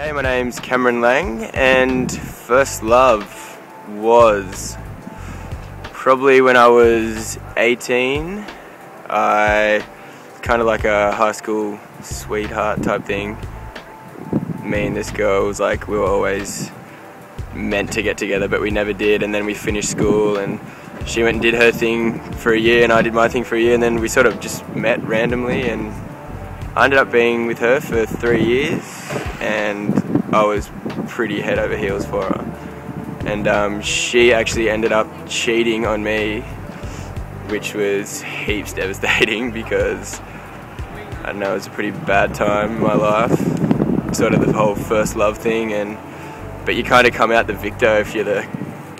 Hey, my name's Cameron Lang, and first love was probably when I was 18. I kind of like a high school sweetheart type thing. Me and this girl was like, we were always meant to get together, but we never did. And then we finished school, and she went and did her thing for a year, and I did my thing for a year, and then we sort of just met randomly, and I ended up being with her for 3 years, and I was pretty head over heels for her. And she actually ended up cheating on me, which was heaps devastating because, I don't know, it was a pretty bad time in my life, sort of the whole first love thing, but you kind of come out the victor if you're the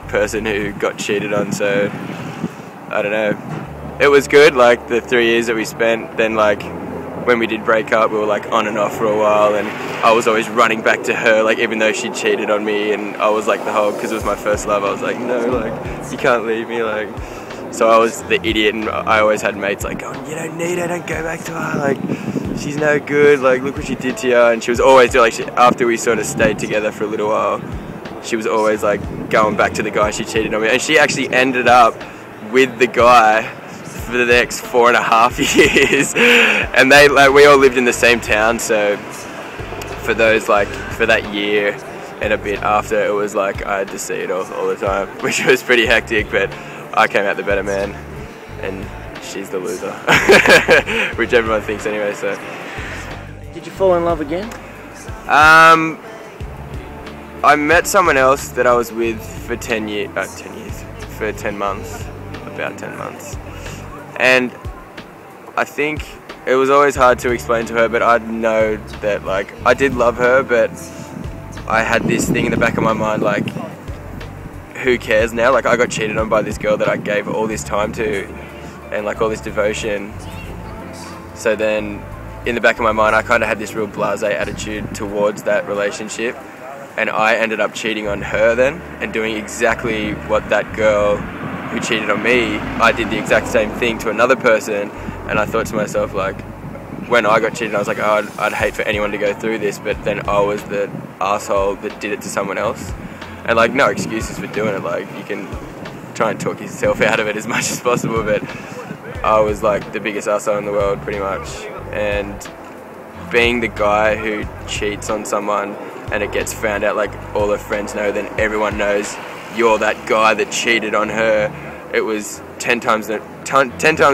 person who got cheated on, so I don't know. It was good, like the 3 years that we spent. Then like when we did break up, we were like on and off for a while, and I was always running back to her, like even though she cheated on me, and I was like the whole, because it was my first love, I was like, no, like you can't leave me, like. So I was the idiot, and I always had mates like going, you don't need her, don't go back to her, like she's no good, like look what she did to you. And she was always like, after we sort of stayed together for a little while, she was always like going back to the guy she cheated on me, and she actually ended up with the guy for the next 4.5 years, and they like, we all lived in the same town, so for those like for that year and a bit after, it was like I had to see it all the time, which was pretty hectic, but I came out the better man, and she's the loser, which everyone thinks anyway. So did you fall in love again? I met someone else that I was with for 10 months, about 10 months. And I think it was always hard to explain to her, but I know that like I did love her, but I had this thing in the back of my mind like, who cares now? Like I got cheated on by this girl that I gave all this time to and like all this devotion. So then in the back of my mind, I kind of had this real blasé attitude towards that relationship, and I ended up cheating on her then and doing exactly what that girl who cheated on me, I did the exact same thing to another person. And I thought to myself, like, when I got cheated, I was like, oh, I'd hate for anyone to go through this, but then I was the asshole that did it to someone else. And like, no excuses for doing it, like you can try and talk yourself out of it as much as possible, but I was like the biggest asshole in the world pretty much. And being the guy who cheats on someone and it gets found out, like all her friends know, then everyone knows you're that guy that cheated on her. It was 10 times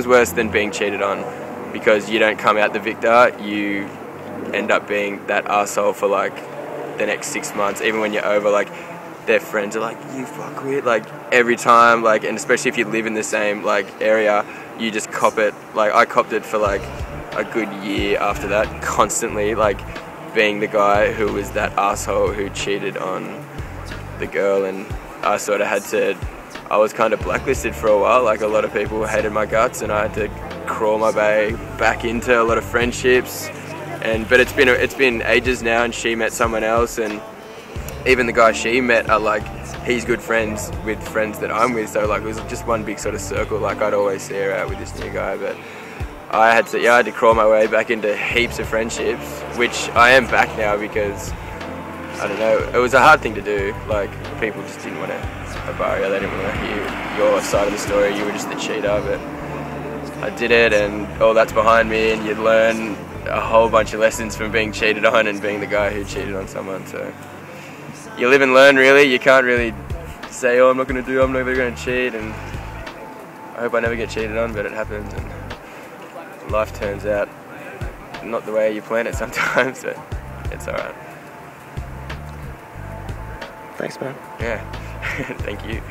worse than being cheated on, because you don't come out the victor, you end up being that arsehole for like the next 6 months. Even when you're over, like their friends are like, you fuckwit, like every time, like, and especially if you live in the same like area, you just cop it. Like I copped it for like a good year after that, constantly like being the guy who was that asshole who cheated on the girl. And I sort of had to, I was kind of blacklisted for a while, like a lot of people hated my guts, and I had to crawl my way back into a lot of friendships. But it's been ages now, and she met someone else, and even the guy she met are like, he's good friends with friends that I'm with, so like it was just one big sort of circle. Like I'd always see her out with this new guy, but I had to crawl my way back into heaps of friendships, which I am back now because, I don't know, it was a hard thing to do. Like people just didn't want to bar you, they didn't want to hear your side of the story, you were just the cheater. But I did it, and all that's behind me, and you'd learn a whole bunch of lessons from being cheated on and being the guy who cheated on someone. So you live and learn, really. You can't really say, oh, I'm not going to cheat, and I hope I never get cheated on, but it happens, and life turns out not the way you plan it sometimes, but it's alright. Thanks, man. Yeah, thank you.